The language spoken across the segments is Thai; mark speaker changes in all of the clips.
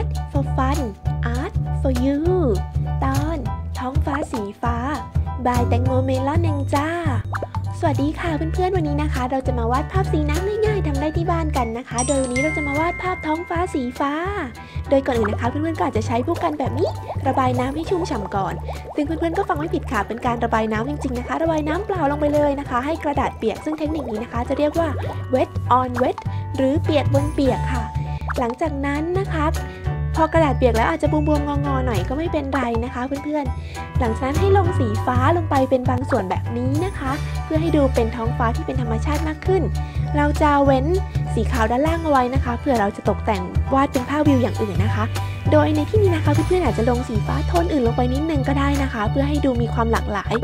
Speaker 1: Art for Fun Art for You ตอนท้องฟ้าสีฟ้าบายแตงโมเมลอนเองจ้าสวัสดีค่ะเพื่อนๆวันนี้นะคะเราจะมาวาดภาพสีน้ำง่ายๆทำได้ที่บ้านกันนะคะโดยวันนี้เราจะมาวาดภาพท้องฟ้าสีฟ้าโดยก่อนอื่นนะคะเพื่อนๆก็อาจจะใช้ผู้กันแบบนี้ระบายน้ำให้ชุ่มฉ่ำก่อนซึ่งเพื่อนๆก็ฟังไม่ผิดค่ะเป็นการระบายน้ำจริงๆนะคะระบายน้ำเปล่าลงไปเลยนะคะให้กระดาษเปียกซึ่งเทคนิคนี้นะคะจะเรียกว่า wet on wet หรือเปียกบนเปียกค่ะหลังจากนั้นนะคะพอกระดาษเปียกแล้วอาจจะบวมๆงอๆหน่อยก็ไม่เป็นไรนะคะเพื่อนๆหลังจากนั้นให้ลงสีฟ้าลงไปเป็นบางส่วนแบบนี้นะคะเพื่อให้ดูเป็นท้องฟ้าที่เป็นธรรมชาติมากขึ้นเราจะเว้นสีขาวด้านล่างเอาไว้นะคะเผื่อเราจะตกแต่งวาดเป็นภาพวิวอย่างอื่นนะคะโดยในที่นี้นะคะเพื่อนๆอาจจะลงสีฟ้าโทนอื่นลงไปนิดนึงก็ได้นะคะเพื่อให้ดูมีความหลากหลาย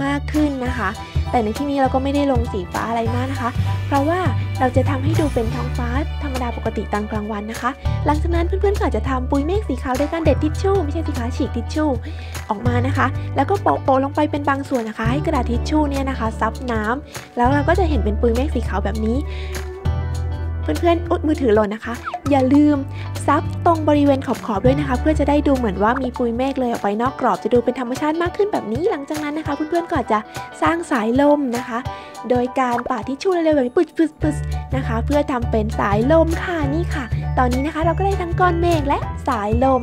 Speaker 1: มากขึ้นนะคะแต่ในที่นี้เราก็ไม่ได้ลงสีฟ้าอะไรมากนะคะเพราะว่าเราจะทำให้ดูเป็นท้องฟ้าธรรมดาปกติตอนกลางวันนะคะหลังจากนั้นเพื่อนๆก็อาจจะทำปุยเมฆสีขาวด้วยการเด็ดทิชชู่ไม่ใช่สีขาวฉีกทิชชู่ออกมานะคะแล้วก็โปะลงไปเป็นบางส่วนนะคะให้กระดาษทิชชู่เนี่ยนะคะซับน้ำแล้วเราก็จะเห็นเป็นปุยเมฆสีขาวแบบนี้เพื่อนๆมือถือหล่นนะคะอย่าลืมซับตรงบริเวณขอบๆด้วยนะคะเพื่อจะได้ดูเหมือนว่ามีปุยเมฆเลยออกไปนอกกรอบจะดูเป็นธรรมชาติมากขึ้นแบบนี้หลังจากนั้นนะคะเพื่อนๆก็อาจจะสร้างสายลมนะคะโดยการปาดทิชชู่เร็วๆแบบนี้ปึ๊ดนะคะเพื่อทำเป็นสายลมค่ะนี่ค่ะตอนนี้นะคะเราก็ได้ทั้งก้อนเมฆและสายลม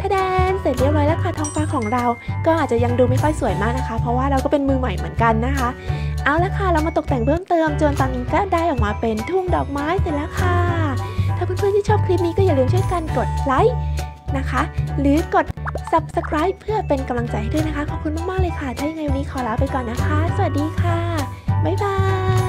Speaker 1: ทะแดนเสร็จเรียบร้อยแล้วค่ะท้องฟ้าของเราก็อาจจะยังดูไม่ค่อยสวยมากนะคะเพราะว่าเราก็เป็นมือใหม่เหมือนกันนะคะเอาละค่ะเรามาตกแต่งเพิ่มเติมจนตอนนี้ก็ได้ออกมาเป็นทุ่งดอกไม้เสร็จแล้วค่ะถ้าเพื่อนๆที่ชอบคลิปนี้ก็อย่าลืมช่วยกันกดไลค์นะคะหรือกด Subscribe เพื่อเป็นกำลังใจให้ด้วยนะคะขอบคุณมากๆเลยค่ะถ้ายังไงวันนี้ขอลาไปก่อนนะคะสวัสดีค่ะบ๊ายบาย